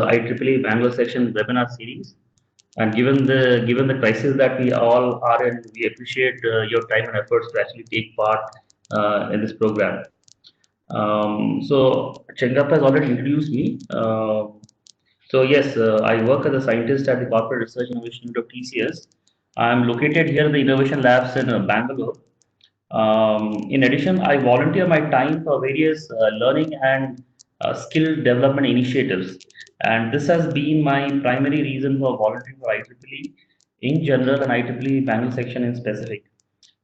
IEEE Bangalore section webinar series. And given the crisis that we all are in, we appreciate your time and efforts to actually take part in this program. So Chengappa has already introduced me. So yes, I work as a scientist at the Corporate Research Innovation Unit of TCS. I'm located here in the Innovation Labs in Bangalore. In addition, I volunteer my time for various learning and skill development initiatives. And this has been my primary reason for volunteering for IEEE in general and IEEE Bangalore section in specific.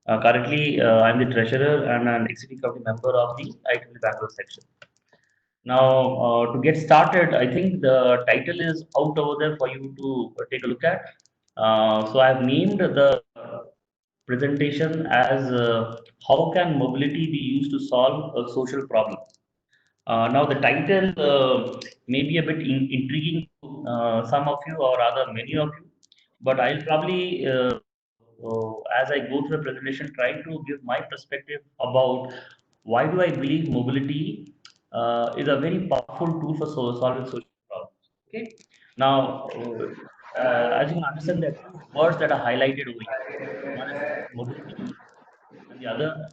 Currently, I'm the treasurer and an executive committee member of the IEEE Bangalore section. Now, to get started, I think the title is out over there for you to take a look at. So I've named the presentation as how can mobility be used to solve a social problem. Now, the title may be a bit intriguing to some of you or rather many of you, but I'll probably, as I go through the presentation, try to give my perspective about why do I believe mobility is a very powerful tool for solving social problems. Okay. Now, as you can understand, there are two words that are highlighted over here. One is mobility, and the other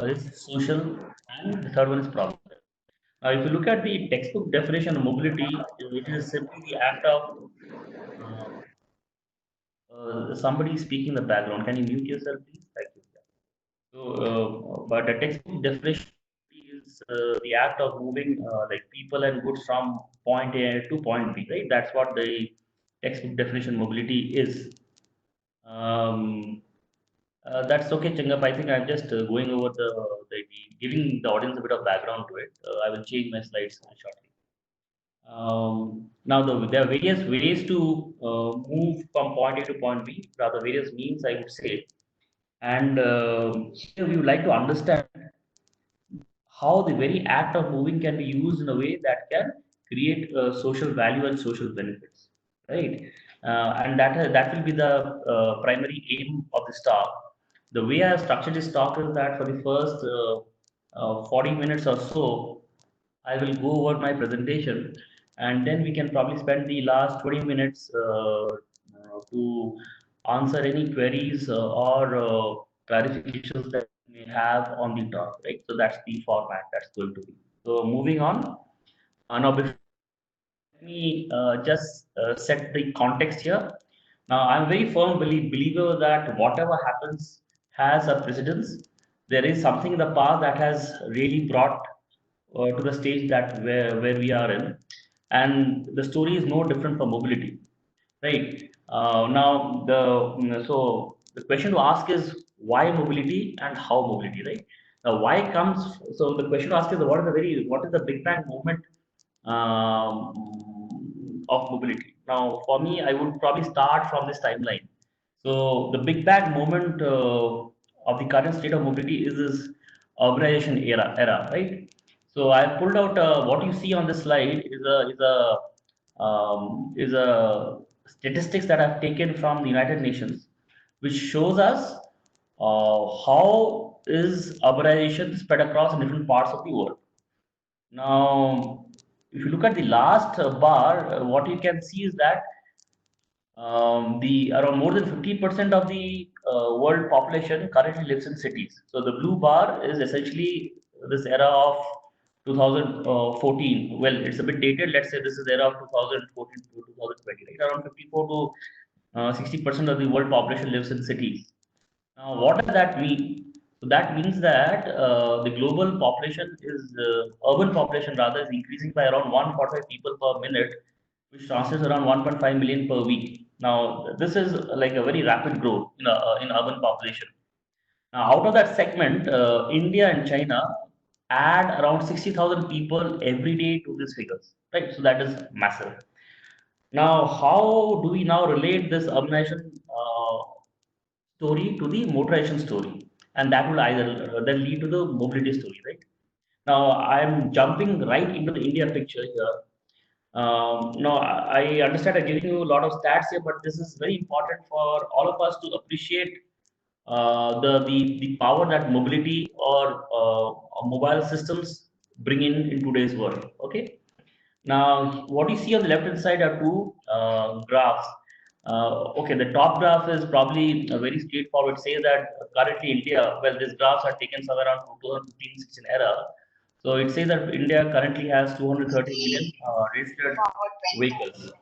is social, and the third one is problem. If you look at the textbook definition of mobility, it is simply the act of uh, somebody speaking in the background. Can you mute yourself, please? Thank you. So, but the textbook definition is the act of moving like people and goods from point A to point B, right? That's what the textbook definition mobility is. Um, that's okay, Changap. I think I'm just going over giving the audience a bit of background to it. I will change my slides shortly. Now, there are various ways to move from point A to point B, rather various means, I would say. And here we would like to understand how the very act of moving can be used in a way that can create social value and social benefits, right? And that will be the primary aim of this talk. The way I have structured this talk is that for the first 40 minutes or so, I will go over my presentation, and then we can probably spend the last 20 minutes to answer any queries or clarifications that you may have on the talk, right? So that's the format that's going to be. So moving on. Now, before let me just set the context here. Now, I'm very firm believer that whatever happens has a precedence. There is something in the past that has really brought to the stage that where we are in, and the story is no different from mobility, right? Now, so the question to ask is why mobility and how mobility, right? Now, why comes so the question to ask is what is the Big Bang movement of mobility. Now, for me, I would probably start from this timeline. So, the Big Bang moment of the current state of mobility is this urbanization era, right? So, I pulled out what you see on this slide is a statistics that I've taken from the United Nations, which shows us how is urbanization spread across different parts of the world. Now, if you look at the last bar, what you can see is that the around more than 50% of the world population currently lives in cities. So the blue bar is essentially this era of 2014. Well, it's a bit dated. Let's say this is era of 2014 to 2020. Right? Around 54 to 60% of the world population lives in cities. Now, what does that mean? So that means that the global population urban population rather, is increasing by around 145 people per minute, which translates around 1.5 million per week. Now, this is like a very rapid growth in urban population. Now, out of that segment, India and China add around 60,000 people every day to these figures, right? So that is massive. Now, how do we now relate this urbanization story to the motorization story? And that will either then lead to the mobility story, right? Now, I'm jumping right into the India picture here. No, I understand I'm giving you a lot of stats here, but this is very important for all of us to appreciate the power that mobility or mobile systems bring in today's world. Okay. Now, what you see on the left hand side are two graphs. Okay, the top graph is probably very straightforward. Say that currently India, well, these graphs are taken somewhere around 2015-16 era. So it says that India currently has 230 million registered vehicles.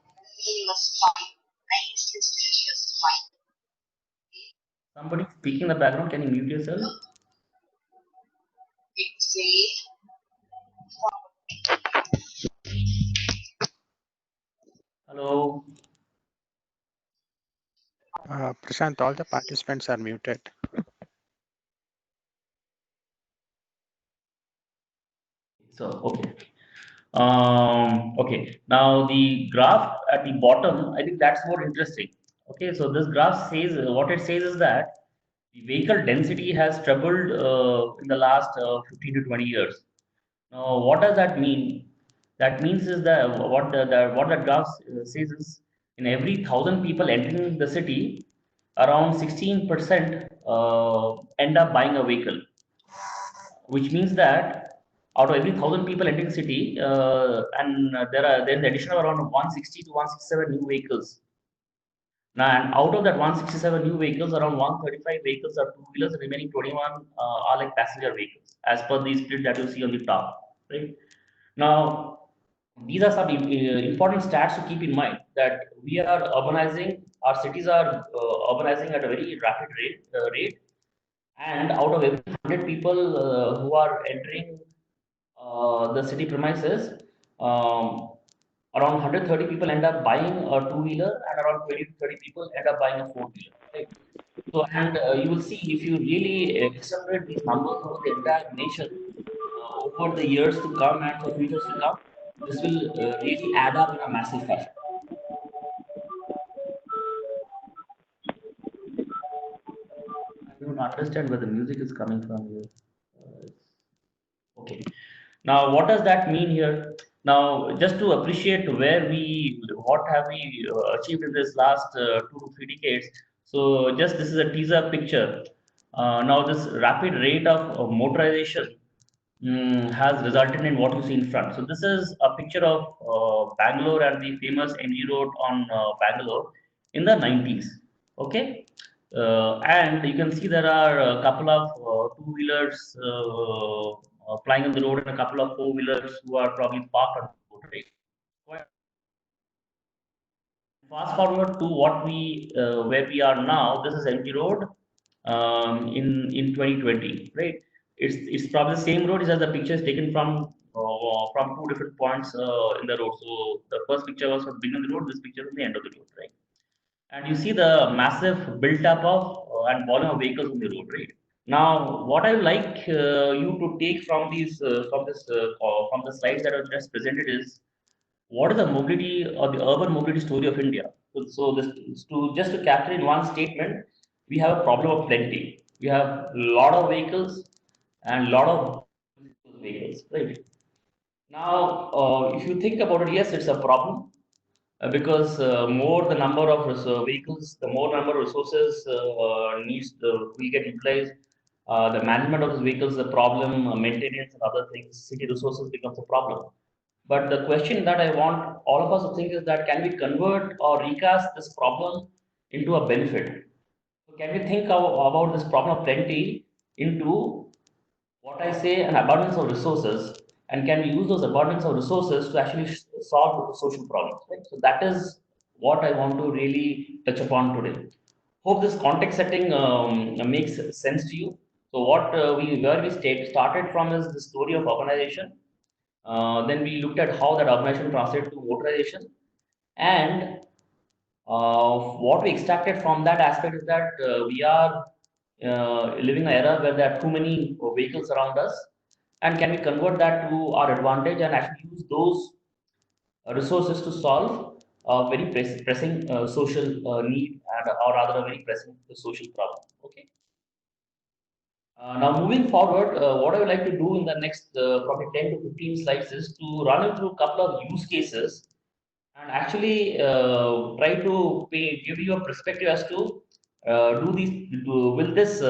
Somebody speaking in the background, can you mute yourself? Hello. Prashant, all the participants are muted. So, okay. Okay, now the graph at the bottom, I think that's more interesting. Okay, so this graph says what it says is that the vehicle density has tripled in the last 15 to 20 years. Now, what does that mean? That means is that what that graph says is in every 1,000 people entering the city, around 16% end up buying a vehicle, which means that out of every 1,000 people entering the city, and there's the addition of around 160 to 167 new vehicles. Now, and out of that 167 new vehicles, around 135 vehicles are two wheelers, and remaining 21 are like passenger vehicles, as per the split that you see on the top, right? Now, these are some important stats to keep in mind that we are urbanizing, our cities are urbanizing at a very rapid rate, and out of every 100 people who are entering the city premises, um, around 130 people end up buying a two-wheeler, and around 20 to 30 people end up buying a four-wheeler. Right? So, and you will see if you really accelerate these numbers over the entire nation over the years to come and for futures to come, this will really add up in a massive fashion. I don't understand where the music is coming from here. Okay. Now, what does that mean here? Now, just to appreciate what have we achieved in this last 2 to 3 decades. So, just this is a teaser picture. Now, this rapid rate of motorization has resulted in what you see in front. So, this is a picture of Bangalore and the famous MG Road on Bangalore in the 90s. Okay. And you can see there are a couple of two-wheelers flying on the road and a couple of four-wheelers who are probably parked on the road. Right? Fast forward to what we where we are now. This is MG Road in 2020, right? It's probably the same road. It's just the picture is taken from two different points in the road. So the first picture was from the beginning of the road. This picture is the end of the road, right? And you see the massive built up of and volume of vehicles on the road, right? Now, what I would like you to take from these from the slides that are just presented is what is the mobility or the urban mobility story of India? So this to just to capture in one statement, we have a problem of plenty. We have a lot of vehicles and a lot of vehicles, right? Now, if you think about it, yes, it's a problem because more the number of vehicles, the more number of resources needs will get utilized. The management of those vehicles is a problem, maintenance and other things, city resources becomes a problem. But the question that I want all of us to think is that can we convert or recast this problem into a benefit? So can we think about this problem of plenty into what I say an abundance of resources, and can we use those abundance of resources to actually solve social problems, right? So that is what I want to really touch upon today. Hope this context setting makes sense to you. So what started from is the story of urbanization. Then we looked at how that urbanization translated to motorization, and what we extracted from that aspect is that we are living in an era where there are too many vehicles around us, and can we convert that to our advantage and actually use those resources to solve a very pressing social need, and or rather a very pressing social problem. Okay. Now moving forward, what I would like to do in the next probably 10 to 15 slides is to run you through a couple of use cases and actually try to give you a perspective as to will this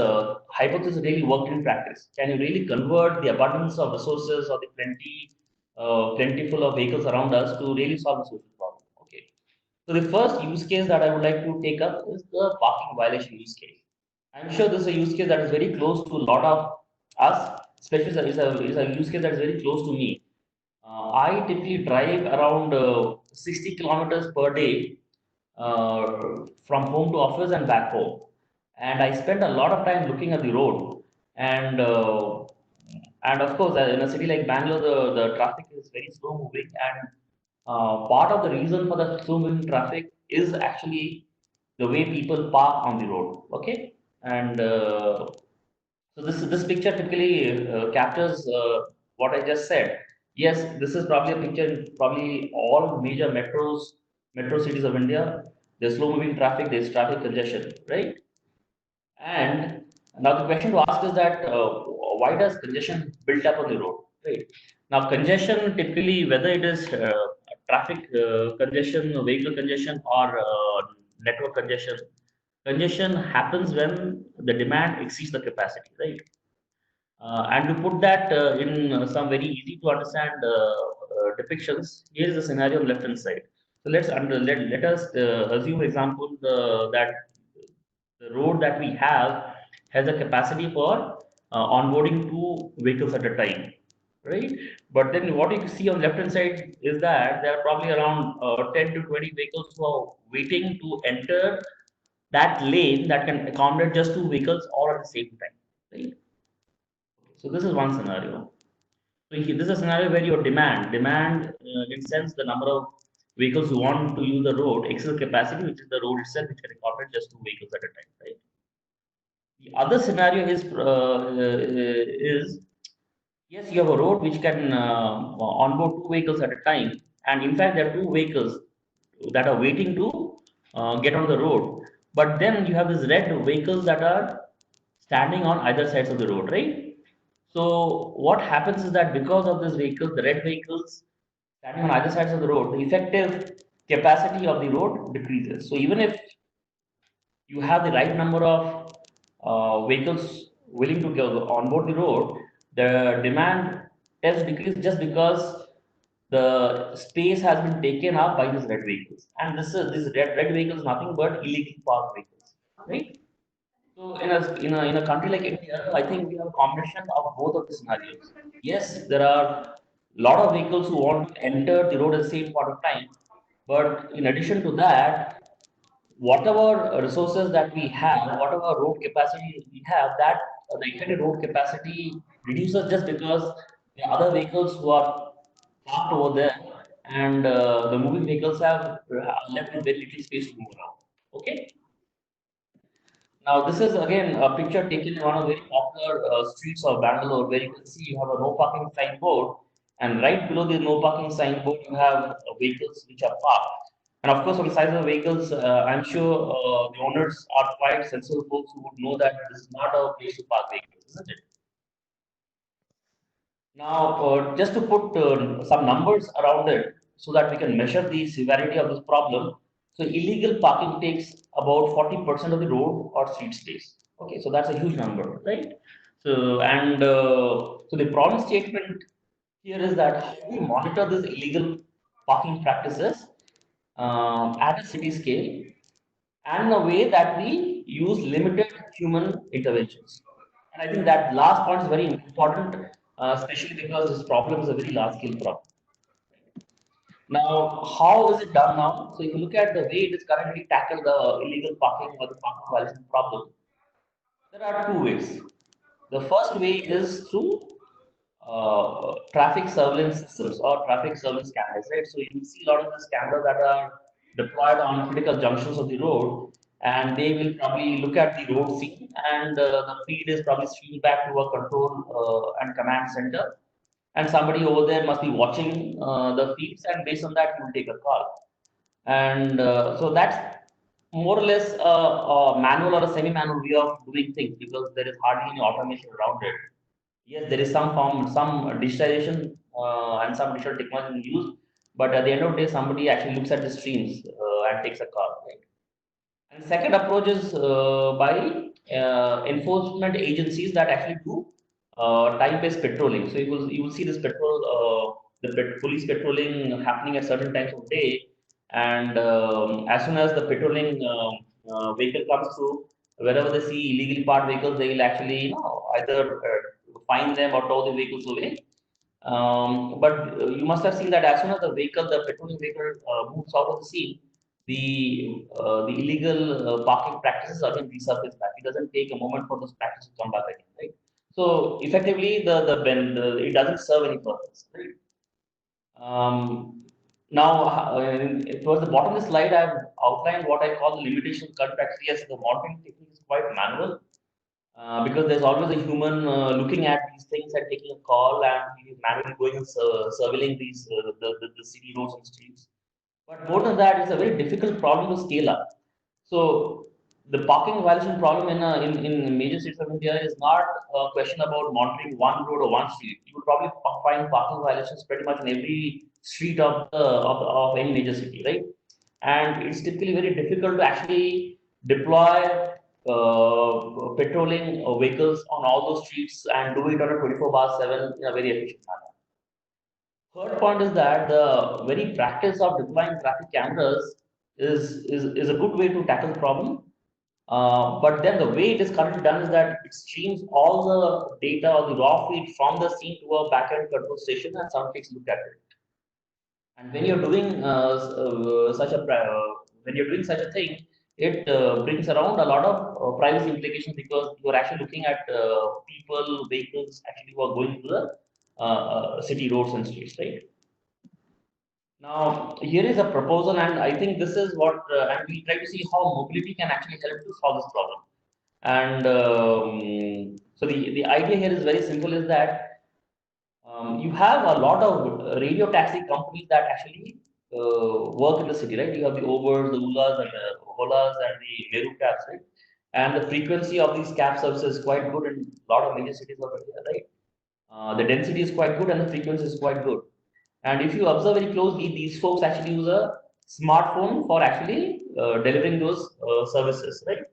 hypothesis really work in practice? Can you really convert the abundance of resources or the plenty plentiful of vehicles around us to really solve the social problem. Okay. So the first use case that I would like to take up is the parking violation use case. I'm sure this is a use case that is very close to a lot of us, especially is a use case that is very close to me. I typically drive around 60 kilometers per day from home to office and back home. And I spend a lot of time looking at the road. And of course, in a city like Bangalore, the traffic is very slow moving. And part of the reason for the slow moving traffic is actually the way people park on the road. Okay. And so this picture typically captures what I just said. Yes, this is probably a picture in probably all major metro cities of India. There's slow moving traffic, there's traffic congestion, right? And now the question to ask is that why does congestion build up on the road, right? Now congestion typically, whether it is traffic congestion, vehicle congestion, or network congestion, congestion happens when the demand exceeds the capacity, right? And to put that in some very easy to understand depictions, here is the scenario on left hand side. So let us assume example that the road that we have has a capacity for onboarding two vehicles at a time, right? But then what you see on left hand side is that there are probably around 10 to 20 vehicles who are waiting to enter that lane that can accommodate just two vehicles all at the same time, right? So this is one scenario. So this is a scenario where your demand, in sense, the number of vehicles who want to use the road exceeds the capacity, which is the road itself, which can accommodate just two vehicles at a time, right? The other scenario is yes, you have a road which can onboard two vehicles at a time, and in fact, there are two vehicles that are waiting to get on the road. But then you have these red vehicles that are standing on either sides of the road, right? So what happens is that because of these vehicles, the red vehicles standing on either sides of the road, the effective capacity of the road decreases. So even if you have the right number of vehicles willing to go on board the road, the demand tends to decrease just because the space has been taken up by these red vehicles. And this red vehicle is nothing but illegally parked vehicles, right? So in a country like India, I think we have a combination of both of the scenarios. Yes, there are a lot of vehicles who want to enter the road at the same point of time, but in addition to that, whatever resources that we have, whatever road capacity we have, that the effective road capacity reduces just because the other vehicles who are parked over there and the moving vehicles are left with very little space to move around. Okay. Now, this is again a picture taken in one of the very popular streets of Bangalore, where you can see you have a no parking signboard, and right below the no parking signboard, you have vehicles which are parked. And of course, on the size of the vehicles, I'm sure the owners are quite sensible folks who would know that this is not a place to park vehicles, isn't it? Now, just to put some numbers around it so that we can measure the severity of this problem. So, illegal parking takes about 40% of the road or street space. Okay, so that's a huge number, right? So, and so the problem statement here is that how we monitor these illegal parking practices at a city scale and in a way that we use limited human interventions. And I think that last point is very important, especially because this problem is a very large scale problem. Now, how is it done now? So, if you look at the way it is currently tackled the illegal parking or the parking violation problem, there are two ways. The first way is through traffic surveillance systems or traffic surveillance cameras, right? So you see a lot of these cameras that are deployed on critical junctions of the road, and they will probably look at the road scene, and the feed is probably streamed back to a control and command center, and somebody over there must be watching the feeds, and based on that, you will take a call. And so that's more or less a manual or a semi-manual way of doing things because there is hardly any automation around it. Yes, there is some digitization and some digital technology used, but at the end of the day, somebody actually looks at the streams and takes a call. Right? And second approach is by enforcement agencies that actually do time-based patrolling. So you will see this patrol police patrolling happening at certain times of day, and as soon as the patrolling vehicle comes through, wherever they see illegally parked vehicles, they will actually either fine them or tow the vehicles away. But you must have seen that as soon as the patrolling vehicle moves out of the scene, the illegal parking practices are being resurfaced back. It doesn't take a moment for those practices to come back again, right? So effectively, it doesn't serve any purpose, right? Now, towards the bottom of the slide, I've outlined what I call the limitation of current practice. Yes, the monitoring technique is quite manual, because there's always a human looking at these things and taking a call, and he is manually going and surveilling the city roads and streets. But more than that, it's a very difficult problem to scale up. So the parking violation problem in major cities of India is not a question about monitoring one road or one street. You will probably find parking violations pretty much in every street of any major city, right? And it's typically very difficult to actually deploy patrolling vehicles on all those streets and do it on a 24/7 in a very efficient manner. Third point is that the very practice of deploying traffic cameras is a good way to tackle the problem. But then the way it is currently done is that it streams all the data or the raw feed from the scene to a backend control station, and someone takes a look at it. And when you're doing when you're doing such a thing, it brings around a lot of privacy implications, because you're actually looking at people, vehicles actually who are going to the city roads and streets, right? Now, here is a proposal, and I think this is and we try to see how mobility can actually help to solve this problem. And so the idea here is very simple: is that you have a lot of radio taxi companies that actually work in the city, right? You have the Ubers, the Olas, and the Meru cabs, right? And the frequency of these cab services is quite good in a lot of major cities of India, right? The density is quite good and the frequency is quite good. And if you observe very closely, these folks actually use a smartphone for actually delivering those services, right?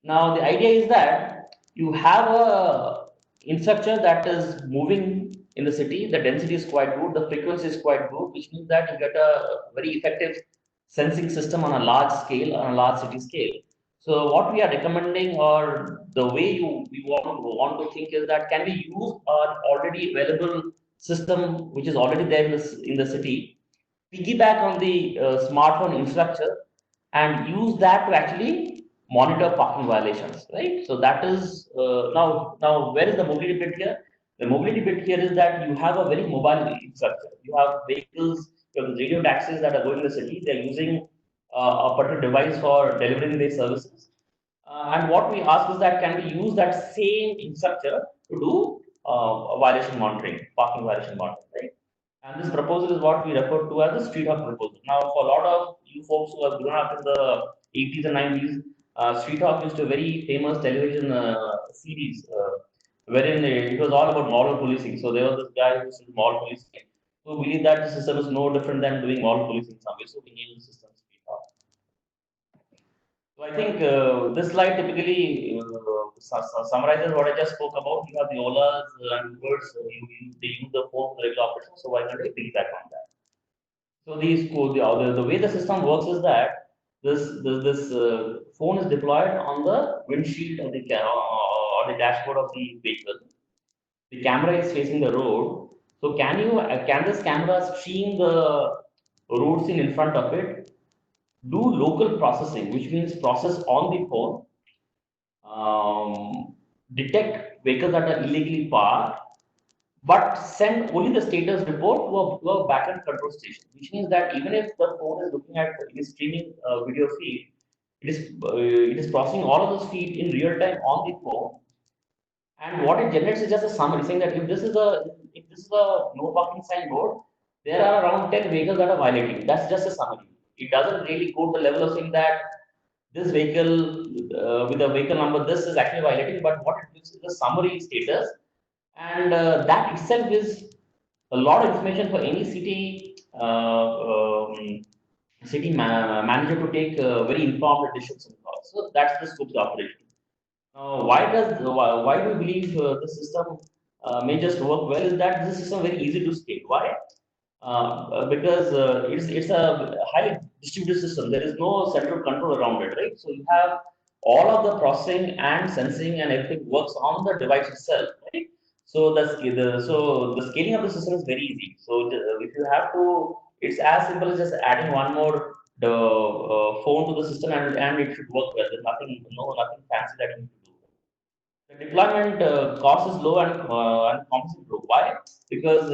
Now, the idea is that you have a infrastructure that is moving in the city. The density is quite good, the frequency is quite good, which means that you get a very effective sensing system on a large scale, on a large city scale. So what we are recommending, or the way we want to think, is that can we use our already available system, which is already there in the city, piggyback on the smartphone infrastructure, and use that to actually monitor parking violations, right? So that is now where is the mobility bit here? The mobility bit here is that you have a very mobile infrastructure. You have vehicles, you have the radio taxis that are going in the city. They're using a particular device for delivering their services. And what we ask is that can we use that same infrastructure to do violation monitoring, parking violation monitoring, right? And this proposal is what we refer to as the street hawk proposal. Now, for a lot of you folks who have grown up in the 80s and 90s, Street Hawk used a very famous television series wherein it was all about moral policing. So there was this guy who said moral policing. So we believe that the system is no different than doing moral policing in some way. So we name the system Street Hawk. So I think this slide typically summarizes what I just spoke about. You have the Olas and Ubers, they use the phone for regular operation. So why not piggyback on that? So the way the system works is that this phone is deployed on the windshield of the or the dashboard of the vehicle. The camera is facing the road. So can this camera stream the road scene in front of it, do local processing, which means process on the phone, detect vehicles that are illegally parked, but send only the status report to a backend control station, which means that even if the phone is looking at it is streaming video feed, it is processing all of those feed in real time on the phone, and what it generates is just a summary saying that if this is a no parking sign board, there are around 10 vehicles that are violating. That's just a summary. It doesn't really go to the level of saying that this vehicle with the vehicle number this is actually violating, but what it gives is a summary status, and that itself is a lot of information for any manager to take very informed decisions and calls. So that's the scope of the operation. Now, why do we believe the system may just work well? Is that this system very easy to scale? Why? because it's a highly distributed system. There is no central control around it, right? So you have all of the processing and sensing and everything works on the device itself, right? So the scaling of the system is very easy. So if you have to, it's as simple as just adding one more the phone to the system and it should work well. There's nothing fancy that you need to do. The deployment cost is low and compensation low. Why? Because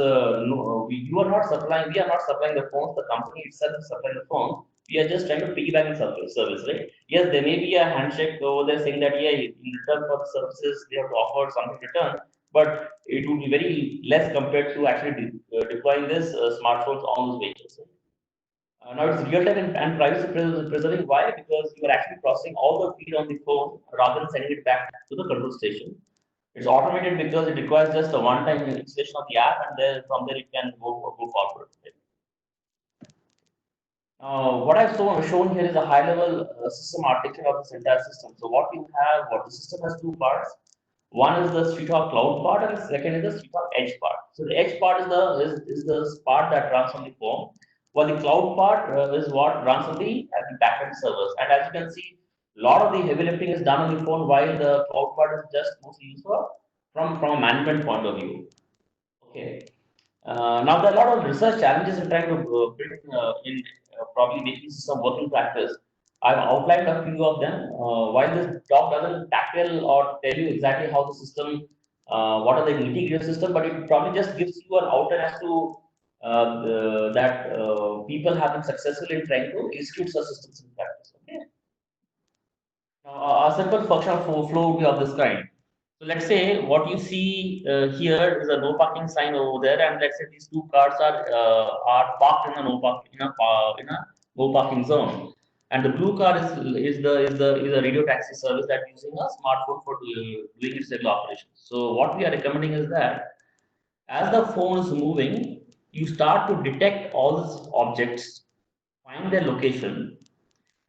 we are not supplying the phones. The company itself is supplying the phone. We are just trying to piggyback in service, right? Yes, there may be a handshake over there saying that yeah, in return for the services they have to offer something in return, but it would be very less compared to actually deploying this smartphones on those vehicles. Now it's real time and privacy preserving. Why? Because you are actually processing all the feed on the phone rather than sending it back to the control station. It's automated because it requires just a one-time installation of the app, and then from there it can go forward. What I've shown here is a high-level system architecture of this entire system. So what the system has two parts. One is the Sweethawk cloud part, and the second is the Sweethawk edge part. So the edge part is the part that runs on the phone, while the cloud part is what runs on the backend servers. And as you can see, a lot of the heavy lifting is done on the phone, while the cloud part is just mostly used for from a management point of view. Okay. Now, there are a lot of research challenges in trying to build in probably making some working practice. I've outlined a few of them. While this talk doesn't tackle or tell you exactly how the system, what are the nitty-gritty system, but it probably just gives you an outline as to that people have been successful in trying to execute such systems in practice. Okay. A simple functional flow would be of this kind. So let's say what you see here is a no parking sign over there, and let's say these two cars are parked in a no parking zone, and the blue car is a radio taxi service that using a smartphone for doing its regular operations. So what we are recommending is that as the phone is moving, you start to detect all these objects, find their location,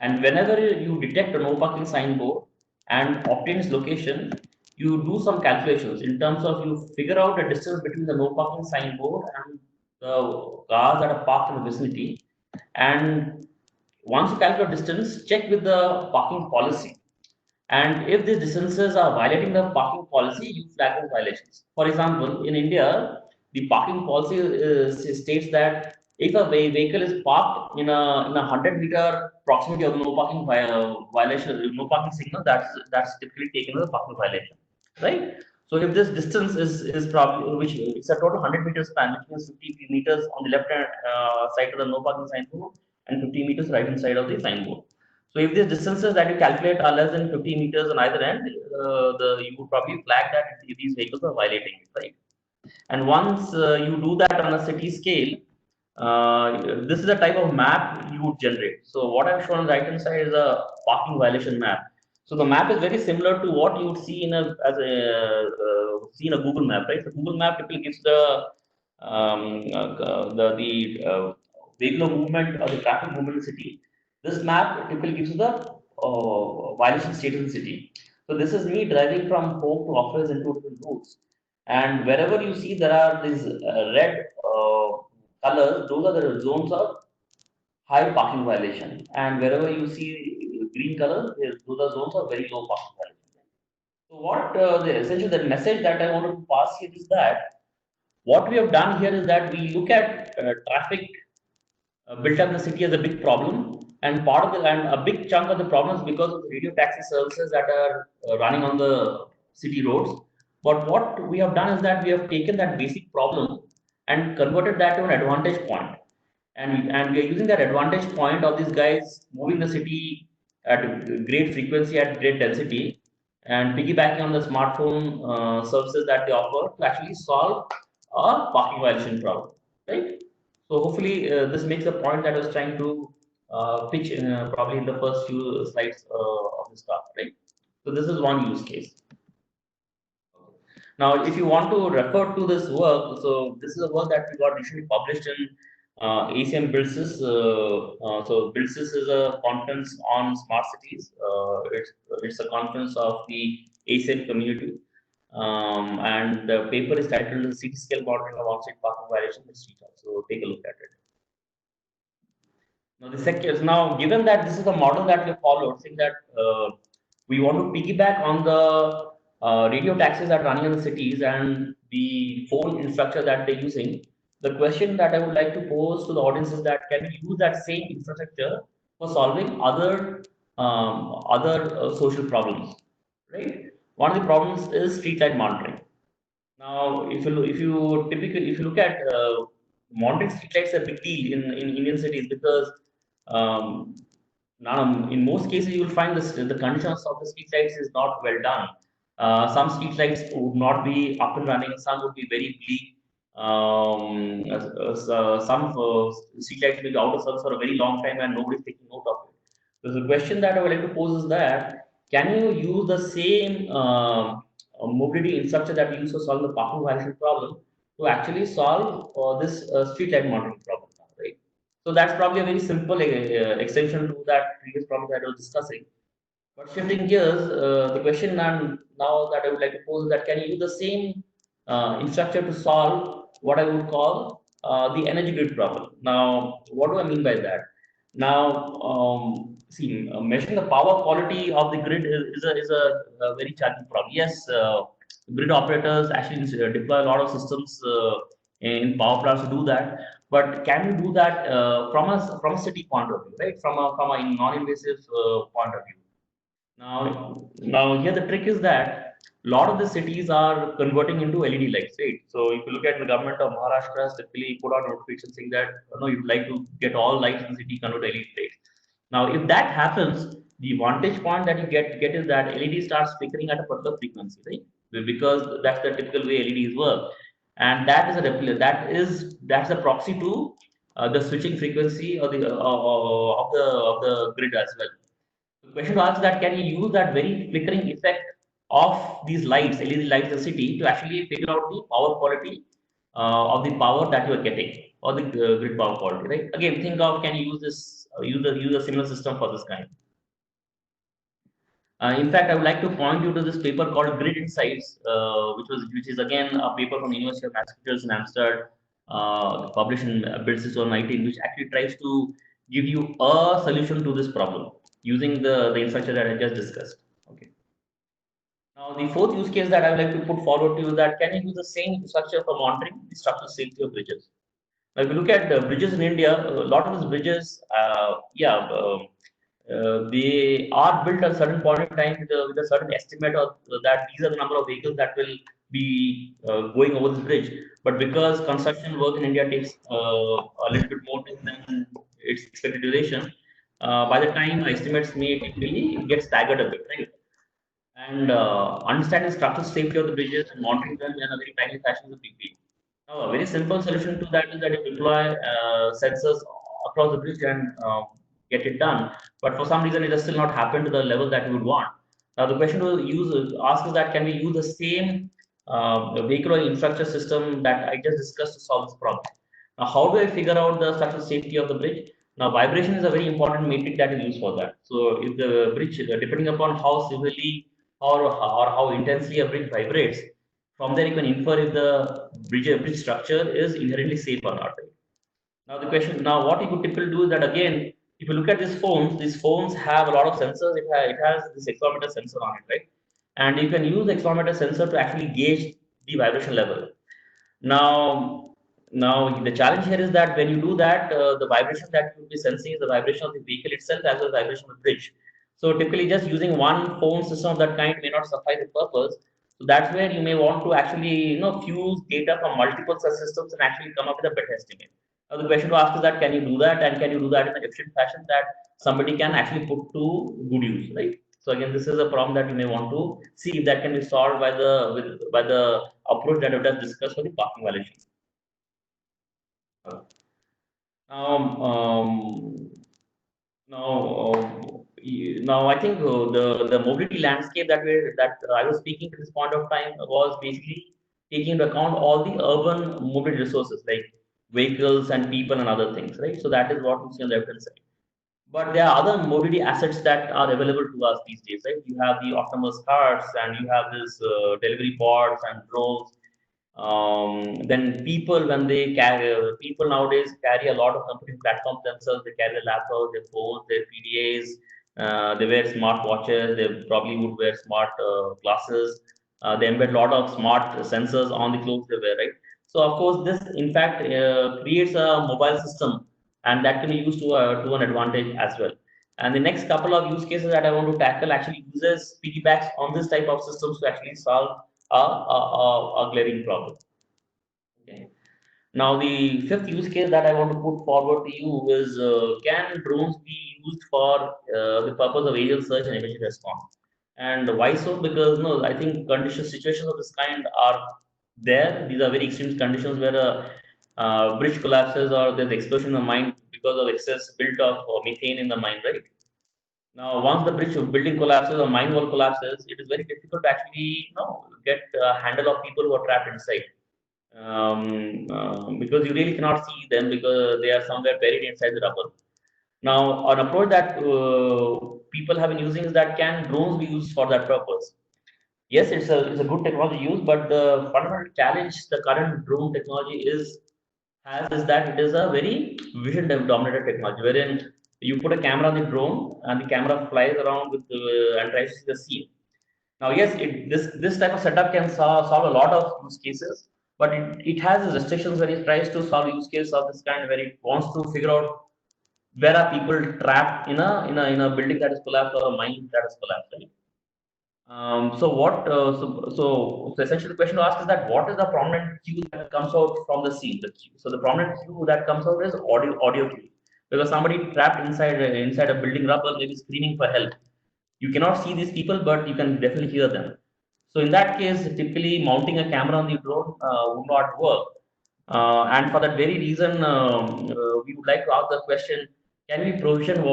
and whenever you detect a no parking signboard and obtain its location, you do some calculations in terms of you figure out the distance between the no parking signboard and the cars that are parked in the vicinity. And once you calculate distance, check with the parking policy. And if these distances are violating the parking policy, you flag those violations. For example, in India, the parking policy states that if a vehicle is parked in a 100-meter proximity of no parking violation, no parking signal, that's typically taken as a parking violation, right? So if this distance is probably which it's a total 100 meters span, which means 50 meters on the left hand side of the no parking signboard and 50 meters right hand side of the signboard. So if these distances that you calculate are less than 50 meters on either end, you would probably flag that these vehicles are violating it, right? And once you do that on a city scale, this is the type of map you would generate. So what I've shown on the right hand side is a parking violation map. So the map is very similar to what you would see in a Google map, right? So Google map typically gives the vehicular movement or the traffic movement in the city. This map typically gives you the violation status in the city. So this is me driving from home to office in two different routes. And wherever you see there are these red colors, those are the zones of high parking violation. And wherever you see green colors, those are zones of very low parking violation. So what the message that I wanted to pass here is that what we have done here is that we look at traffic built up in the city as a big problem, and part of the and a big chunk of the problem is because of the radio taxi services that are running on the city roads. But what we have done is that we have taken that basic problem and converted that to an advantage point, and we are using that advantage point of these guys moving the city at great frequency at great density and piggybacking on the smartphone services that they offer to actually solve a parking violation problem, right? So hopefully this makes the point that I was trying to pitch in, probably in the first few slides of this talk, right? So this is one use case. Now, if you want to refer to this work, so this is a work that we got recently published in ACM BuildSys. So BuildSys is a conference on smart cities. It's a conference of the ACM community. And the paper is titled "City Scale Modeling of On-Street Parking Violation in Street." So take a look at it. Now, the second is now given that this is the model that we followed, saying that we want to piggyback on the radio taxis that are running in the cities and the phone infrastructure that they're using. The question that I would like to pose to the audience is that can we use that same infrastructure for solving other social problems, right? One of the problems is street light monitoring. Now, if you look at monitoring streetlights, a big deal in Indian cities because um, now in most cases you will find this, the conditions of the streetlights is not well done. Some streetlights would not be up and running. Some would be very bleak. Some streetlights will be out of service for a very long time and nobody's taking note of it. So the question that I would like to pose is that can you use the same mobility infrastructure that we use to solve the parking violation problem to actually solve this street light monitoring problem, right? So that's probably a very simple extension to that previous problem that I was discussing. But shifting gears, the question now that I would like to pose is that can you use the same infrastructure to solve what I would call the energy grid problem? Now, what do I mean by that? Now, see, measuring the power quality of the grid is a very challenging problem. Yes, grid operators actually deploy a lot of systems in power plants to do that. But can you do that from a city point of view, right? From a non-invasive point of view. Now here the trick is that a lot of the cities are converting into LED lights, right? So if you look at the government of Maharashtra has typically put out notifications saying that you'd like to get all lights in the city convert to LED lights. Now, if that happens, the vantage point that you get is that LED starts flickering at a particular frequency, right? Because that's the typical way LEDs work, and that is a that's a proxy to the switching frequency of the grid as well. The question to ask is that can you use that very flickering effect of these lights, LED lights in the city, to actually figure out the power quality of the power that you are getting or the grid power quality, right? Again, think of can you use this, use a similar system for this kind. In fact, I would like to point you to this paper called Grid Insights, which is again a paper from the University of Massachusetts in Amsterdam, published in Build 2019, which actually tries to give you a solution to this problem using the infrastructure that I just discussed. Okay. Now, the fourth use case that I would like to put forward to you is that can you use the same structure for monitoring the structural safety of bridges? Now, if you look at the bridges in India, a lot of these bridges, they are built at a certain point in time with a certain estimate of that these are the number of vehicles that will be going over this bridge. But because construction work in India takes a little bit more time than its expected duration, by the time estimates made, typically it gets staggered a bit, right? And understanding structural safety of the bridges and monitoring them in a very timely fashion is a big deal. Now, a very simple solution to that is that you deploy sensors across the bridge and get it done. But for some reason, it has still not happened to the level that you would want. Now, the question to ask is that can we use the same vehicular infrastructure system that I just discussed to solve this problem? Now, how do I figure out the structural safety of the bridge? Now, vibration is a very important metric that is used for that. So, if the bridge, depending upon how severely or how intensely a bridge vibrates, from there you can infer if the bridge structure is inherently safe or not. Right? Now the question, now what you could typically do is that again, if you look at these phones have a lot of sensors. It has this accelerometer sensor on it, right? And you can use the accelerometer sensor to actually gauge the vibration level. Now, now the challenge here is that when you do that, the vibration that you will be sensing is the vibration of the vehicle itself as well as vibration of the bridge. So typically, just using one phone system of that kind may not suffice the purpose. So that's where you may want to actually fuse data from multiple such systems and actually come up with a better estimate. Now the question to ask is that can you do that, and can you do that in an efficient fashion that somebody can actually put to good use, right? So again, this is a problem that you may want to see if that can be solved by the approach that we have discussed for the parking violation. Um, um, now, now I think the mobility landscape that I was speaking to this point of time was basically taking into account all the urban mobility resources like vehicles and people and other things, right? So that is what we see on the left hand side. But there are other mobility assets that are available to us these days, right? You have the autonomous cars, and you have this delivery pods and drones. Then people, when they carry, people nowadays carry a lot of computing platforms themselves. They carry their laptops, their phones, their PDAs. They wear smart watches. They probably would wear smart glasses. They embed a lot of smart sensors on the clothes they wear, right? So of course, this in fact creates a mobile system, and that can be used to an advantage as well. And the next couple of use cases that I want to tackle actually uses piggybacks on this type of systems to actually solve a glaring problem. Okay. Now, the fifth use case that I want to put forward to you is can drones be used for the purpose of aerial search and emergency response? And why so? Because no, I think conditions, situations of this kind are there. These are very extreme conditions where a bridge collapses or there's explosion in the mine because of excess built of methane in the mine, right? Now, once the bridge building collapses or mine wall collapses, it is very difficult to actually, get a handle of people who are trapped inside. Because you really cannot see them because they are somewhere buried inside the rubble. Now, an approach that people have been using is that can drones be used for that purpose? Yes, it's a good technology use, but the fundamental challenge the current drone technology is that it is a very vision dominated technology, wherein you put a camera on the drone and the camera flies around with and tries to see the scene. Now, yes, this type of setup can solve a lot of use cases, but it has its restrictions when it tries to solve use case of this kind, where it wants to figure out where are people trapped in a building that is collapsed or a mine that is collapsed. Right? So essentially the question to ask is that what is the prominent cue that comes out from the scene? The cue. So the prominent cue that comes out is audio cue, because somebody trapped inside a building rubble maybe screaming for help. You cannot see these people, but you can definitely hear them. So in that case, typically mounting a camera on the drone would not work. And for that very reason, we would like to ask the question: can we provision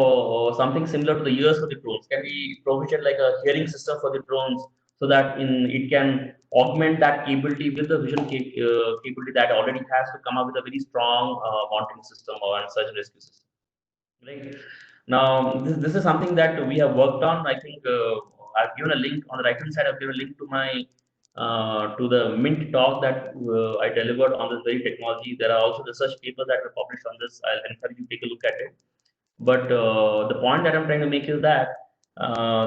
something similar to the ears for the drones? Can we provision like a hearing system for the drones so that in it can augment that capability with the vision capability that already has to come up with a very strong mounting system or and search and rescue system? Right. Now, this is something that we have worked on. I think I've given a link on the right hand side. I've given a link to my to the Mint talk that I delivered on this very technology. There are also research papers that were published on this. I'll encourage you to take a look at it. But the point that I'm trying to make is that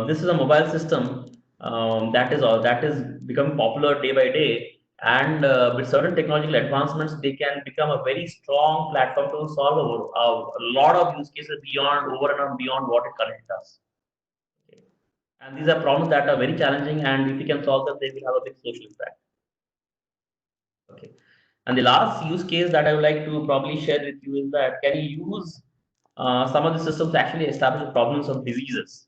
this is a mobile system that is becoming popular day by day. And with certain technological advancements, they can become a very strong platform to solve a lot of use cases beyond over and beyond what it currently does. Okay. And these are problems that are very challenging, and if we can solve them, they will have a big social impact. Okay. And the last use case that I would like to probably share with you is that can you use some of the systems to actually establish the problems of diseases?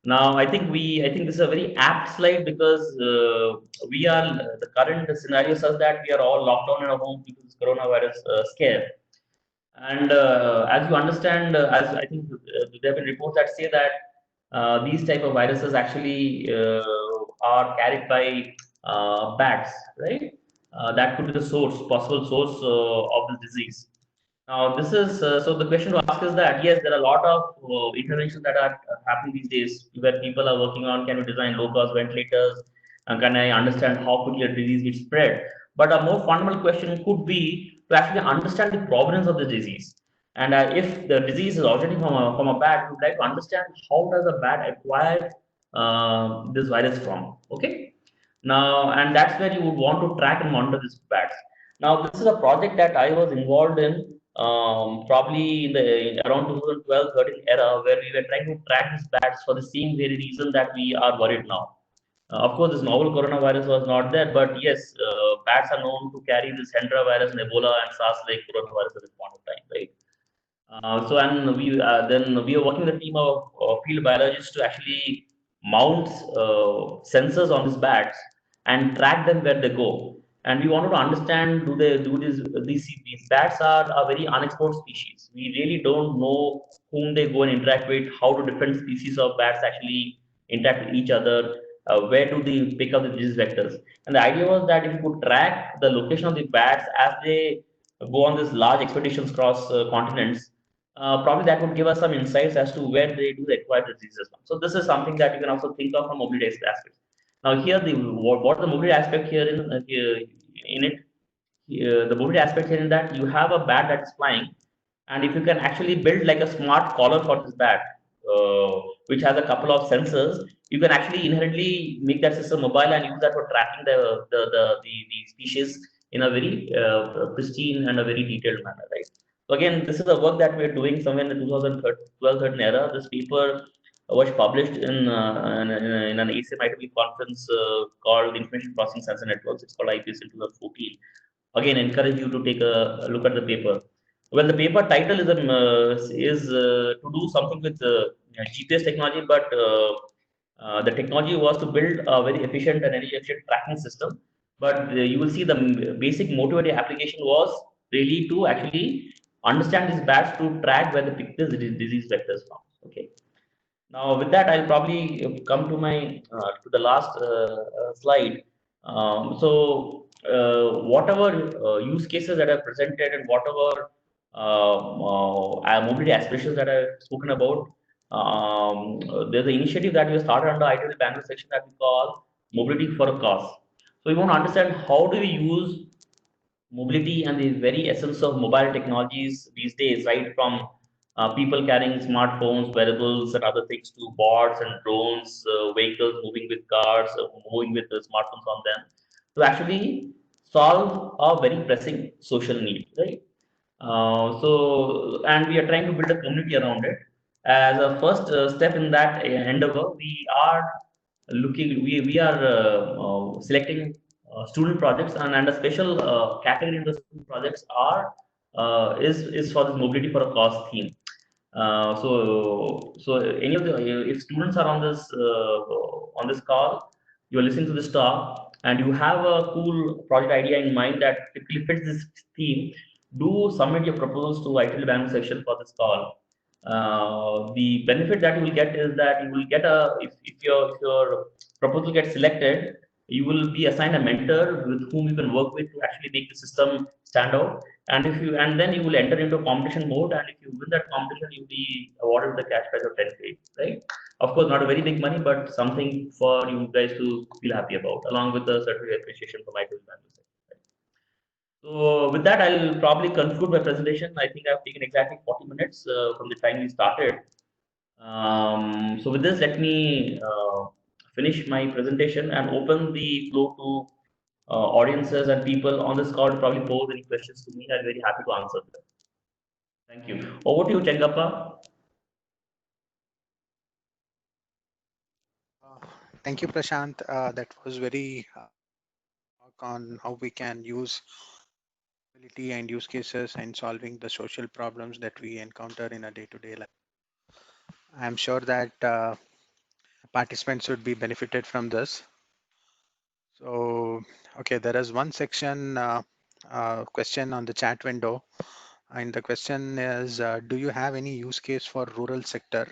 Now, I think this is a very apt slide because we are the current scenario such that we are all locked down in our home because of coronavirus scare. And as you understand, as I think there have been reports that say that these type of viruses actually are carried by bats, right? That could be the source, possible source of the disease. Now, this is so the question to ask is that yes, there are a lot of interventions that are happening these days where people are working on can we design low cost ventilators and can I understand how quickly a disease gets spread. But a more fundamental question could be to actually understand the provenance of the disease. And if the disease is originating from a bat, we would like to understand how does a bat acquire this virus from. Okay. Now, and that's where you would want to track and monitor these bats. Now, this is a project that I was involved in probably in around 2012-13 era, where we were trying to track these bats for the same very reason that we are worried now. Of course, this novel coronavirus was not there, but yes, bats are known to carry this Hendra virus and Ebola and SARS-like coronavirus at this point of time, right? So and we then we are working with a team of field biologists to actually mount sensors on these bats and track them where they go. And we wanted to understand do they do this these bats are a very unexplored species. We really don't know whom they go and interact with, how do different species of bats actually interact with each other, where do they pick up the disease vectors. And the idea was that if you could track the location of the bats as they go on these large expeditions across continents, probably that would give us some insights as to where they do acquire diseases. So this is something that you can also think of from mobility aspect. Now here, what the mobility aspect here in it, the mobility aspect here in that you have a bat that is flying, and if you can actually build like a smart collar for this bat, which has a couple of sensors, you can actually inherently make that system mobile and use that for tracking the species in a very pristine and a very detailed manner, right? So again, this is a work that we're doing somewhere in the 2012-13 era. This paper was published in an ASM conference called Information Processing Sensor Networks. It's called IPS in 2014. Again, encourage you to take a look at the paper. Well, the paper title is to do something with GPS technology, but the technology was to build a very efficient and energy efficient tracking system. But you will see the basic motivated application was really to actually understand these bats to track where the pick this disease vectors from. Okay. Now, with that, I'll probably come to my to the last slide. Whatever use cases that are presented and whatever mobility aspirations that I've spoken about, there's an initiative that we started under ITL Bangalore section that we call Mobility for a Cause. So we want to understand how do we use mobility and the very essence of mobile technologies these days, right from people carrying smartphones, wearables, and other things to bots and drones, vehicles moving with cars, moving with the smartphones on them, to actually solve a very pressing social need, right? And we are trying to build a community around it. As a first step in that endeavor, we are selecting student projects, and a special category in the student projects is for this mobility for a cause theme. So any of the if students are on this call, you are listening to this talk, and you have a cool project idea in mind that typically fits this theme, do submit your proposals to ITL Bank section for this call. The benefit that you will get is that you will get if your proposal gets selected, you will be assigned a mentor with whom you can work with to actually make the system stand out. And then you will enter into a competition mode, and if you win that competition, you'll be awarded with a cash prize of 10K, right? Of course, not a very big money, but something for you guys to feel happy about, along with the certificate appreciation from ITL Bank. So with that, I'll probably conclude my presentation. I think I've taken exactly 40 minutes from the time we started. So with this, let me finish my presentation and open the floor to audiences and people on this call to probably pose any questions to me. I'm very happy to answer them. Thank you. Over to you, Chengappa. Uh, Thank you, Prashant. That was very talk on how we can use mobility and use cases in solving the social problems that we encounter in a day-to-day life. I'm sure that participants would be benefited from this. So, okay, there is one section question on the chat window, and the question is, do you have any use case for rural sector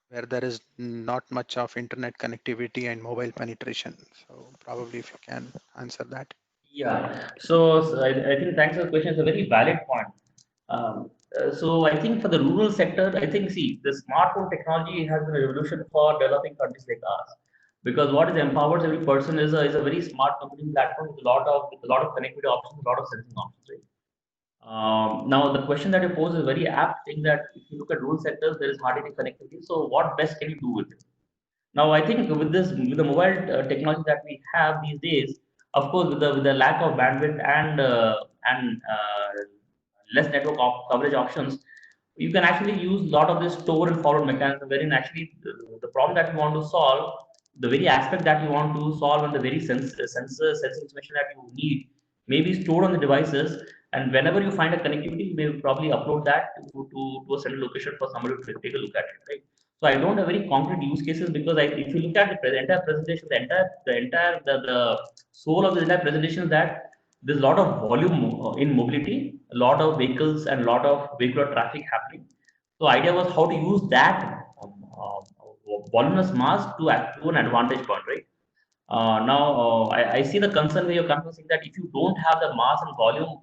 where there is not much of internet connectivity and mobile penetration? So probably if you can answer that. Yeah. So I think thanks for the question. It's a very valid point. So I think for the rural sector, I think see the smartphone technology has been a revolution for developing countries like ours. Because what is empowers every person is a very smart computing platform with a lot of connectivity options, a lot of sensing options, right? Now the question that you pose is very apt, saying that if you look at rural sectors, there is hardly any connectivity. So what best can you do with it? Now, I think with the mobile technology that we have these days, of course, with the lack of bandwidth and less network coverage options, you can actually use a lot of this store and forward mechanism, wherein actually the problem that you want to solve, the very aspect that you want to solve, and the very sense information that you need may be stored on the devices. And whenever you find a connectivity, you may probably upload that to a central location for somebody to take a look at it, right? So I don't have very concrete use cases because if you look at entire presentation, the soul of the entire presentation is that there's a lot of volume in mobility, a lot of vehicles and a lot of vehicular traffic happening. So idea was how to use that voluminous mass to an advantage point, right? I see the concern where you're saying that if you don't have the mass and volume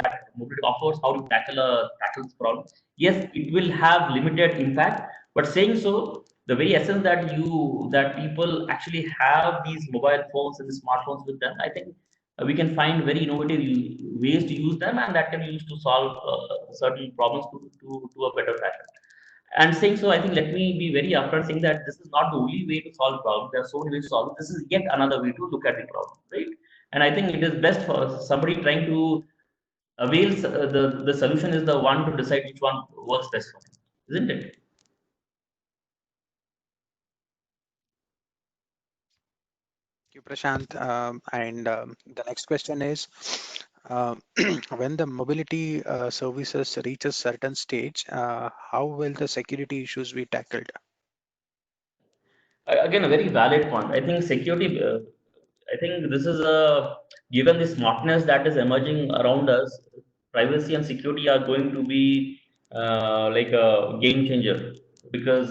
that mobility offers, how do you tackle this problem? Yes, it will have limited impact, but saying so, the very essence that people actually have these mobile phones and the smartphones with them, I think we can find very innovative ways to use them, and that can be used to solve certain problems to a better fashion. And saying so, I think let me be very upfront saying that this is not the only way to solve problems. There are so many ways to solve it. This is yet another way to look at the problem, right? And I think it is best for somebody trying to avail the solution is the one to decide which one works best for him, isn't it? Thank you, Prashant. And the next question is, uh, when the mobility services reach a certain stage, how will the security issues be tackled? Again, a very valid point. I think security. I think this is a given the smartness that is emerging around us. Privacy and security are going to be like a game changer because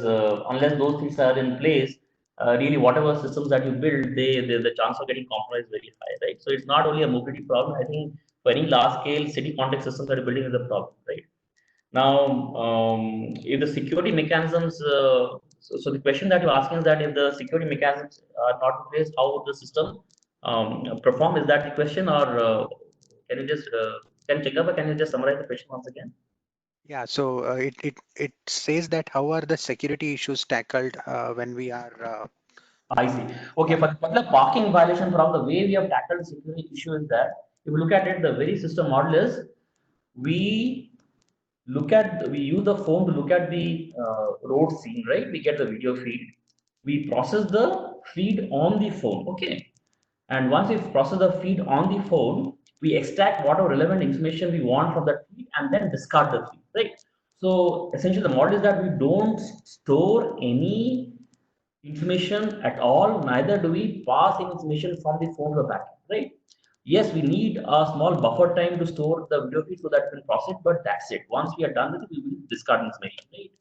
unless those things are in place, really whatever systems that you build, the chance of getting compromised is very high, right? So it's not only a mobility problem. I think for any large scale city context systems that are building is a problem, right? Now, if the security mechanisms, so the question that you're asking is that if the security mechanisms are not in place, how would the system perform? Is that the question, or can you just can check up, or can you just summarize the question once again? Yeah, so it says that how are the security issues tackled when we are I see. Okay, yeah. for the particular parking violation, from the way we have tackled the security issue is that if you look at it, the very system model is we we use the phone to look at the road scene, right? We get the video feed, we process the feed on the phone, okay, and once we process the feed on the phone, we extract whatever relevant information we want from that feed and then discard the feed, right? So essentially the model is that we don't store any information at all, neither do we pass any information from the phone to the backend, right? Yes, we need a small buffer time to store the video feed so that we can process it, but that's it. Once we are done with it, we will discard information, right?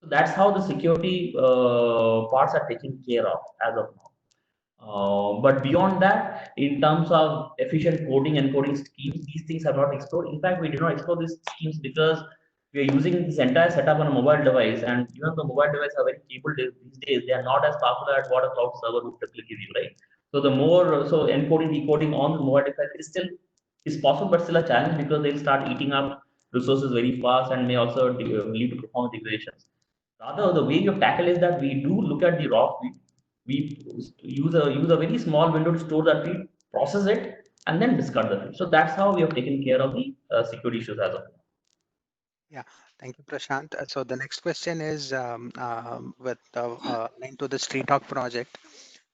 So that's how the security parts are taken care of as of now. But beyond that, in terms of efficient coding and coding schemes, these things are not explored. In fact, we did not explore these schemes because we are using this entire setup on a mobile device, and even the mobile devices are very capable these days, they are not as powerful as what a cloud server would typically give you, right? So the more so encoding, decoding on the mobile device is possible, but still a challenge because they'll start eating up resources very fast and may also lead to performance degradations. Rather, the way you tackle is that we do look at the raw feed. We use a very small window to store that feed, process it, and then discard the feed. So that's how we have taken care of the security issues as of now. Yeah, thank you, Prashant. So the next question is with linked to the Street Talk project,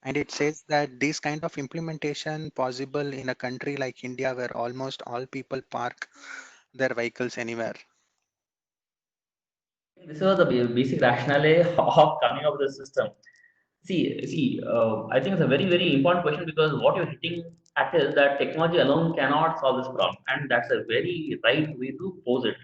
and it says that this kind of implementation possible in a country like India where almost all people park their vehicles anywhere. This was the basic rationale of coming up with the system. I think it's a very, very important question because what you're hitting at is that technology alone cannot solve this problem, and that's a very right way to pose it.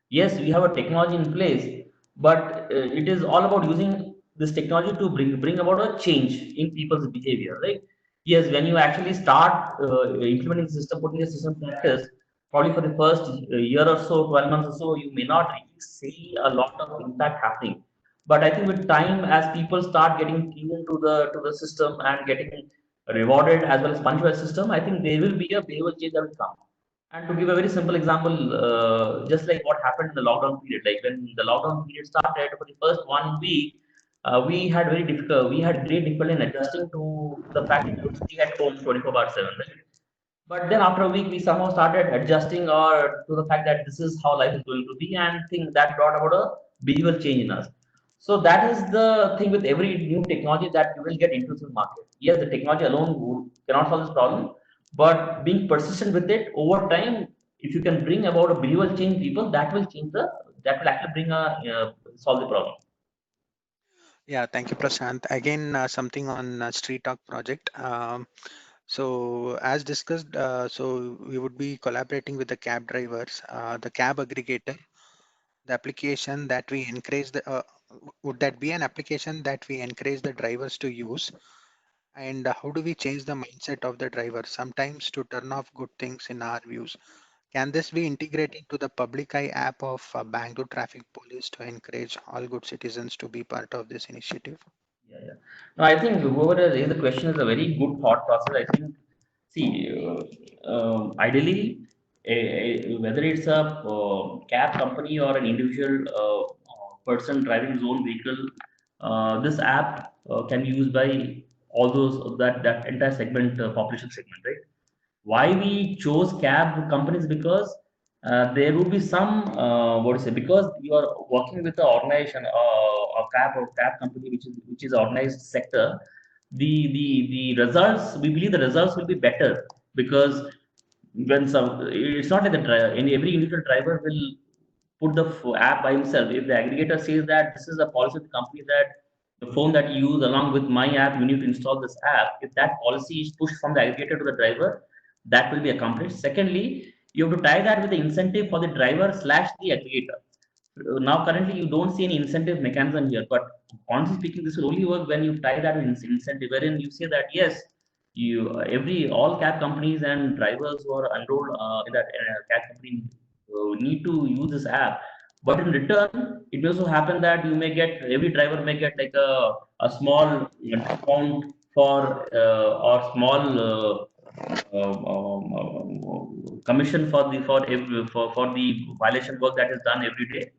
Yes, we have a technology in place, but it is all about using this technology to bring about a change in people's behavior, right? Yes, when you actually start implementing the system, putting the system in practice, probably for the first year or so, 12 months or so, you may not really see a lot of impact happening. But I think with time, as people start getting tuned to the system and getting rewarded as well as punished by the system, I think there will be a behavior change that will come. And to give a very simple example, just like what happened in the lockdown period, like when the lockdown period started for the first 1 week, we had great difficulty in adjusting to the fact that we would stay at home 24 by 7, right? But then after a week, we somehow started adjusting or to the fact that this is how life is going to be, and think that brought about a behavioral change in us. So that is the thing with every new technology that you will get into the market. Yes, the technology alone cannot solve this problem, but being persistent with it over time, if you can bring about a behavioral change, in people that will actually bring a solve the problem. Yeah, thank you, Prashant. Again, something on Street Talk project. So as discussed, so we would be collaborating with the cab drivers, the cab aggregator, the application that we encourage would that be an application that we encourage the drivers to use? And how do we change the mindset of the driver? Sometimes to turn off good things in our views. Can this be integrated to the public eye app of Bangalore Traffic Police to encourage all good citizens to be part of this initiative? Yeah, yeah. No, I think whoever has raised the question is a very good thought process. I think, see, ideally, whether it's a cab company or an individual person driving his own vehicle, this app can be used by all those that entire segment, population segment, right? Why we chose cab companies? Because there would be some what to say, because you are working with the organization, a cab or cab company which is organized sector. The results, we believe the results will be better, because when some, it's not like the driver, any every individual driver will put the app by himself. If the aggregator says that this is a policy of the company, that the phone that you use along with my app, you need to install this app. If that policy is pushed from the aggregator to the driver, that will be accomplished. Secondly, you have to tie that with the incentive for the driver slash the aggregator. Now, currently, you don't see any incentive mechanism here, but honestly speaking, this will only work when you tie that with incentive, wherein you say that yes, you every all cab companies and drivers who are enrolled in that cab company need to use this app. But in return, it may also happen that you may get, every driver may get like a small discount for or small commission for the violation work that is done every day.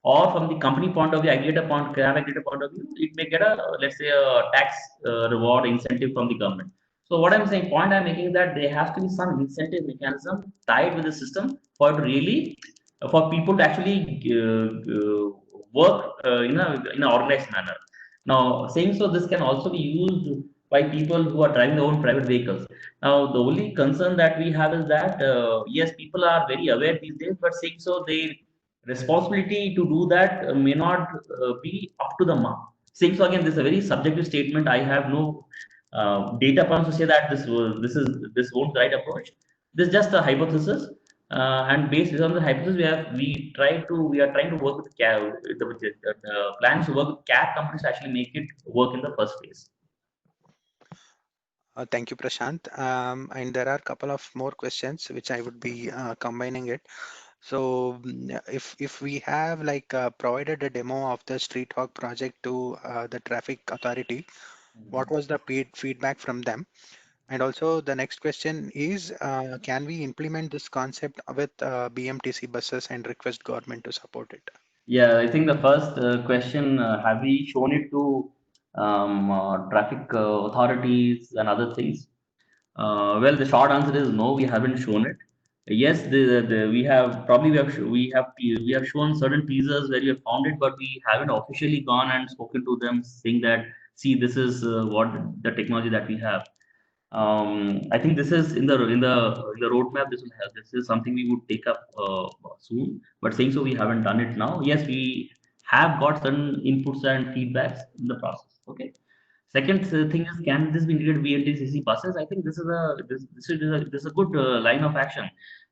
Or from the company point of view, aggregator point, cab aggregator point of view, it may get a, let's say, a tax reward incentive from the government. So what I'm saying, point I'm making is that there has to be some incentive mechanism tied with the system for it to really, for people to actually work in an organized manner. Now, saying so, this can also be used by people who are driving their own private vehicles. Now, the only concern that we have is that yes, people are very aware these days, but saying so, they responsibility to do that may not be up to the mark. Saying so, again, this is a very subjective statement. I have no data points to say that this won't the right approach. This is just a hypothesis, and based on the hypothesis, we are trying to work with the plans to work with cab companies to actually make it work in the first place. Thank you, Prashant. And there are a couple of more questions which I would be combining it. So if we have like provided a demo of the Street Hawk project to the traffic authority, what was the feedback from them? And also the next question is, can we implement this concept with BMTC buses and request government to support it? Yeah, I think the first question, have we shown it to traffic authorities and other things? Well, the short answer is no, we haven't shown it. Yes, we have probably we have shown certain teasers where we have found it, but we haven't officially gone and spoken to them saying that, see, this is what the technology that we have. I think this is in the roadmap. This will have, this is something we would take up soon. But saying so, we haven't done it now. Yes, we have got certain inputs and feedbacks in the process. Okay. Second thing is, can this be integrated VLTCC buses? I think this is a good line of action,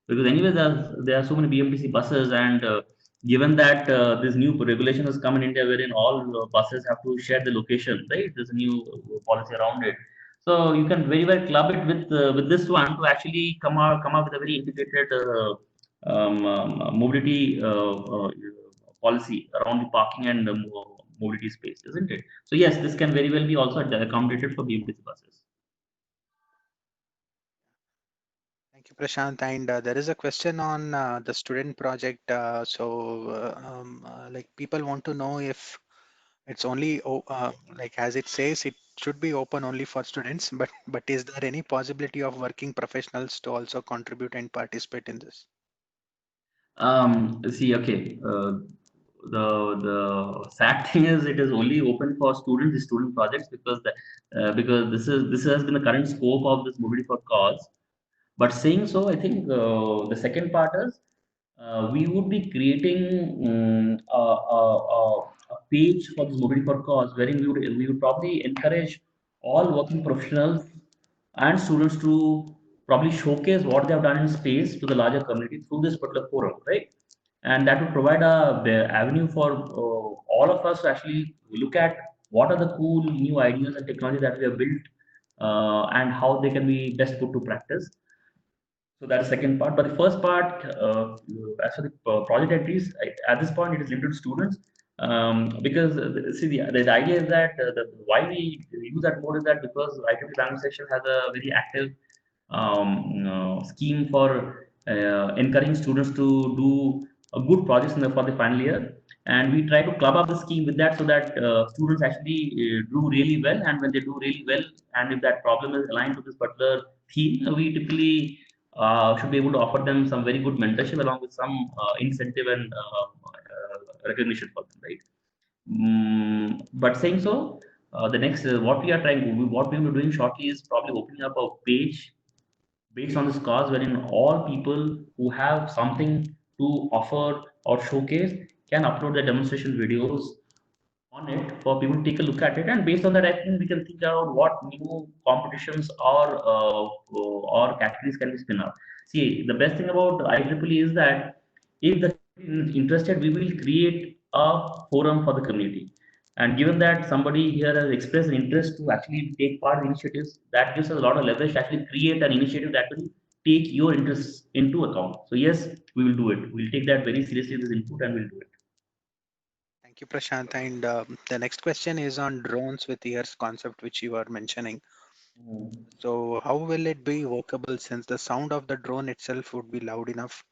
because anyway there are so many BMTC buses, and given that this new regulation has come in India wherein all buses have to share the location, right? There's a new policy around it. So you can very well club it with this one to actually come out with a very integrated mobility policy around the parking and mobility space, isn't it? So yes, this can very well be also accommodated for BMTC buses. Thank you, Prashant. And there is a question on the student project. Like people want to know if it's only like as it says, it should be open only for students. But is there any possibility of working professionals to also contribute and participate in this? See, okay. The sad thing is, it is only open for students, the student projects, because this has been the current scope of this mobility for cause. But saying so, I think the second part is we would be creating a page for this mobility for cause, wherein we would probably encourage all working professionals and students to probably showcase what they have done in space to the larger community through this particular forum, right? And that would provide the avenue for all of us to actually look at what are the cool new ideas and technology that we have built and how they can be best put to practice. So that's the second part. But the first part, as for the project entries, at this point it is limited to students, because see the idea is that why we use that mode is that because IEEE Bangalore section has a very active scheme for encouraging students to do a good projects for the final year, and we try to club up the scheme with that so that students actually do really well, and when they do really well, and if that problem is aligned to this particular theme, we typically should be able to offer them some very good mentorship along with some incentive and recognition for them, right? But saying so, the next what we are trying, what we will be doing shortly is probably opening up a page based on this cause wherein all people who have something to offer or showcase can upload their demonstration videos on it for people to take a look at it, and based on that I think we can think about what new competitions or categories can be spin up. See, the best thing about IEEE is that if the community is interested, we will create a forum for the community, and given that somebody here has expressed an interest to actually take part in initiatives, that gives us a lot of leverage to actually create an initiative that will take your interests into account. So yes, we will do it. We'll take that very seriously, this input, and we'll do it. Thank you, Prashant. And the next question is on drones with ears concept, which you are mentioning. Mm. So how will it be workable since the sound of the drone itself would be loud enough,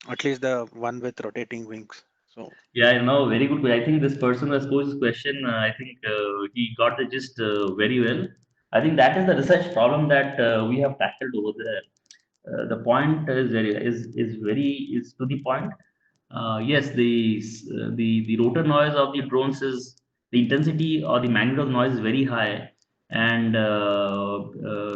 at least the one with rotating wings? So Yeah, very good. I think this person who has posed this question, I think he got the gist very well. I think that is the research problem that we have tackled over there. The point is to the point. Yes, the rotor noise of the drones is the intensity or the magnitude of noise is very high, and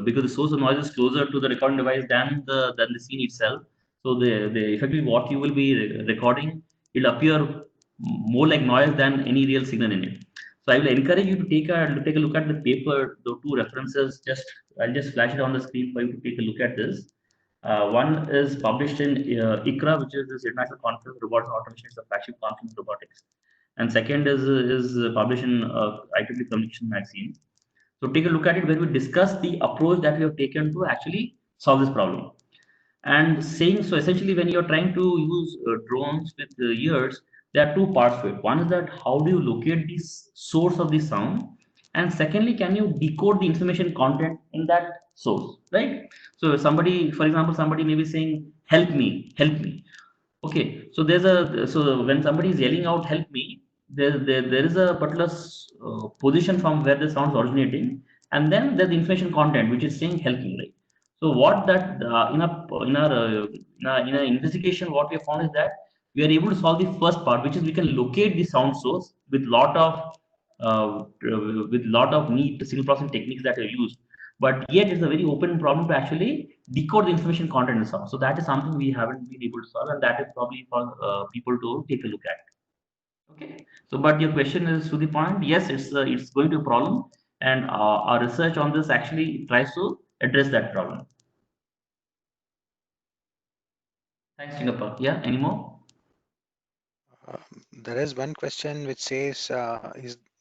because the source of noise is closer to the recording device than the scene itself, so the effectively what you will be recording, it'll appear more like noise than any real signal in it. So I will encourage you to take a look at the paper, the two references. I'll just flash it on the screen for you to take a look at this. One is published in ICRA, which is this International Conference of Robotics and Automation. It's a flagship conference of robotics. And second is published in IEEE Communication Magazine. So take a look at it where we discuss the approach that we have taken to actually solve this problem. And saying so, essentially, when you're trying to use drones with ears, there are two parts to it. One is that how do you locate the source of the sound, and secondly, can you decode the information content in that source, right? So, somebody, for example, somebody may be saying, help me." Okay, so when somebody is yelling out "help me," there is a particular position from where the sound is originating, and then there's the information content which is saying "help me," right? So what that in our investigation, what we have found is that we are able to solve the first part, which is we can locate the sound source with lot of neat signal processing techniques that are used, but yet it's a very open problem to actually decode the information content in the sound. So that is something we haven't been able to solve, and that is probably for people to take a look at. Okay. So, but your question is to the point. Yes, it's going to be a problem, and our research on this actually tries to address that problem. Thanks, Chingappa. Yeah. Any more? there is one question which says,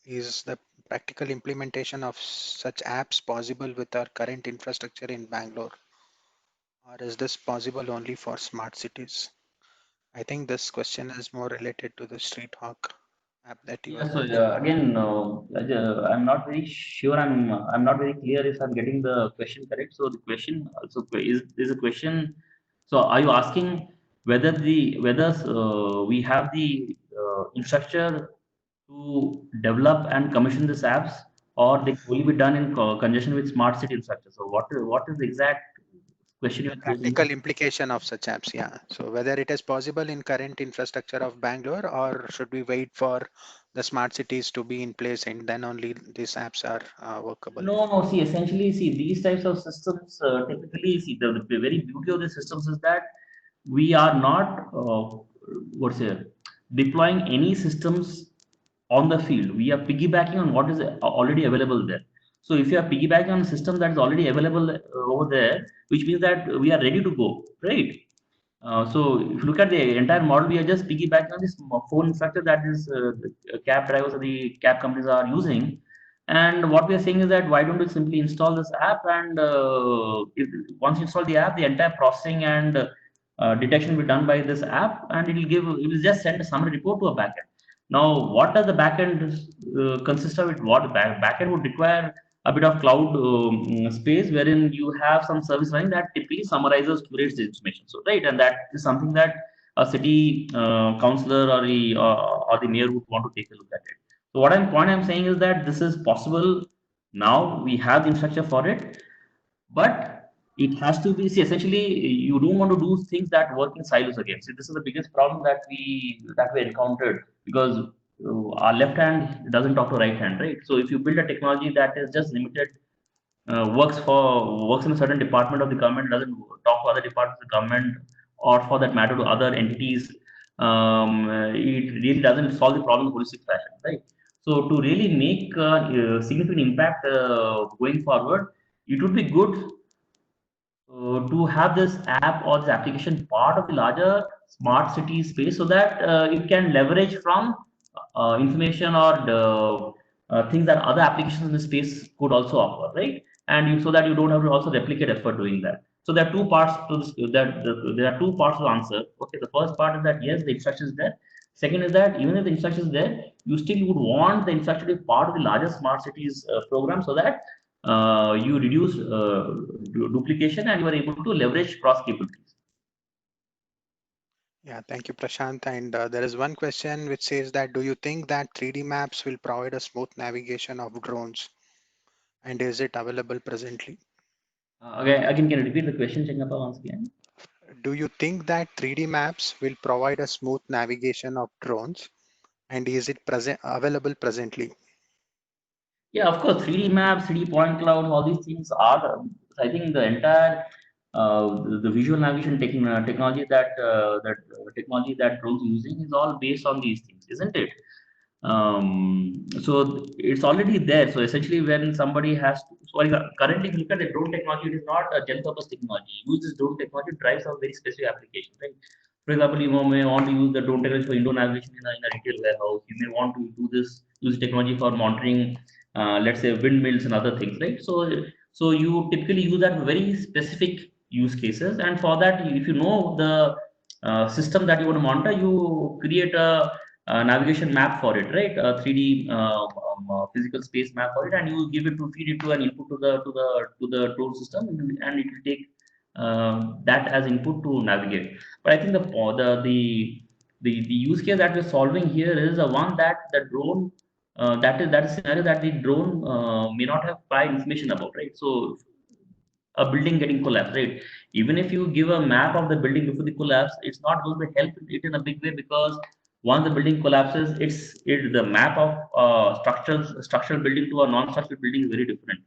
is the practical implementation of such apps possible with our current infrastructure in Bangalore, or is this possible only for smart cities? I think this question is more related to the Street Hawk app that you Yeah, are so mentioning. again, I'm not very sure. I'm not very clear if I'm getting the question correct. So the question also is a question. So are you asking whether we have the infrastructure to develop and commission these apps, or they will be done in conjunction with smart city infrastructure? So what is the exact question The you're posing? practical implication of such apps, yeah. So whether it is possible in current infrastructure of Bangalore, or should we wait for the smart cities to be in place and then only these apps are workable? No, no. See, essentially, see these types of systems typically see the very beauty of the systems is that we are not what's here deploying any systems on the field. We are piggybacking on what is already available there. So if you are piggybacking on a system that is already available over there, which means that we are ready to go, right? So if you look at the entire model, we are just piggybacking on this phone infrastructure that is the cab drivers or the cab companies are using, And what we are saying is that why don't we simply install this app, and once you install the app, the entire processing and detection will be done by this app, and it will just send a summary report to a backend. Now, what does the backend consist of? It what backend would require a bit of cloud space wherein you have some service line that typically summarizes, curates the information. So right, and that is something that a city councillor or the mayor would want to take a look at it. So point I'm saying is that this is possible now. We have the infrastructure for it, but it has to be, see, essentially you don't want to do things that work in silos again. See, this is the biggest problem that we encountered, because our left hand doesn't talk to right hand, right? So if you build a technology that is just limited, works in a certain department of the government, doesn't talk to other departments of the government, or for that matter to other entities, it really doesn't solve the problem in a holistic fashion, right? So to really make significant impact going forward, it would be good to have this app or this application part of the larger smart city space, so that it can leverage from information or the things that other applications in the space could also offer, right? And so that you don't have to also replicate effort doing that. So there are two parts to this. There are two parts to the answer. Okay, the first part is that yes, the infrastructure is there. Second is that even if the infrastructure is there, you still would want the infrastructure to be part of the larger smart cities program, so that you reduce duplication and you are able to leverage cross capabilities. Yeah, thank you, Prashant. And there is one question which says that, do you think that 3D maps will provide a smooth navigation of drones? And is it available presently? Again, can you repeat the question, Chengapa, once again? Do you think that 3D maps will provide a smooth navigation of drones? And is it present available presently? Yeah, of course, 3D maps, 3D point cloud, all these things are, I think the entire the visual navigation technology technology that drones using is all based on these things, isn't it? So it's already there. So essentially, when somebody has to, so currently, if you look at the drone technology, it is not a general purpose technology. You use this drone technology to drive some very specific application, right? For example, you may want to use the drone technology for indoor navigation in a retail warehouse. You may want to use technology for monitoring, let's say, windmills and other things, right? So you typically use that for very specific use cases, and for that, if you know the system that you want to monitor, you create a navigation map for it, right? A 3D physical space map for it, and you give it to feed it to an input to the drone system, and it will take that as input to navigate. But I think the use case that we're solving here is the one that the drone that is scenario that the drone may not have prior information about, right? So a building getting collapsed, right? Even if you give a map of the building before the collapse, it's not going to help it in a big way, because once the building collapses, the map of structural building to a non-structural building is very different.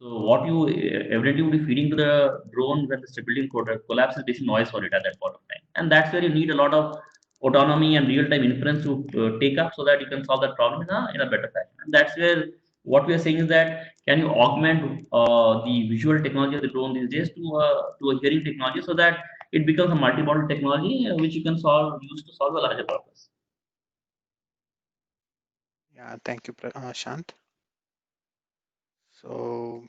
So what you evidently would be feeding to the drone when the building collapse is basically noise for it at that point of time, and that's where you need a lot of autonomy and real-time inference to take up, so that you can solve that problem in a better fashion. And that's where what we are saying is that can you augment the visual technology of the drone these days to a hearing technology, so that it becomes a multimodal technology which you can use to solve a larger purpose. Yeah, thank you, Shant. So,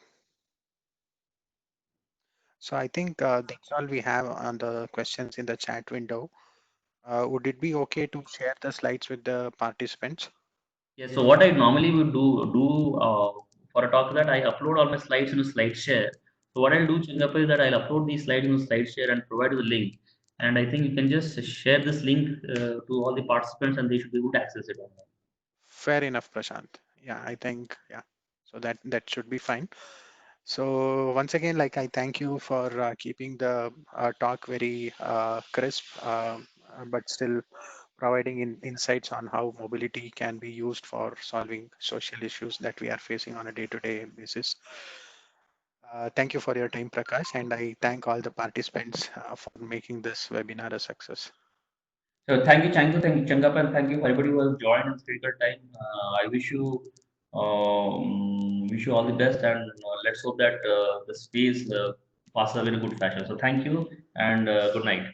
so I think that's all we have on the questions in the chat window. Would it be okay to share the slides with the participants? Yeah, so what I normally would do for a talk, that I upload all my slides in a slide share. So what I'll do, Chingappa, is that I'll upload these slides in a slide share and provide you the link. And I think you can just share this link to all the participants, and they should be able to access it online. Fair enough, Prashant. Yeah, I think, yeah. So that should be fine. So once again, like, I thank you for keeping the talk very crisp, but still providing insights on how mobility can be used for solving social issues that we are facing on a day-to-day basis. Thank you for your time, Prakash, and I thank all the participants for making this webinar a success. So thank you, Changu, thank you, Changappa, and thank you for everybody who has joined in this critical time. I wish you all the best, and let's hope that the space passes away in a good fashion. So thank you, and good night.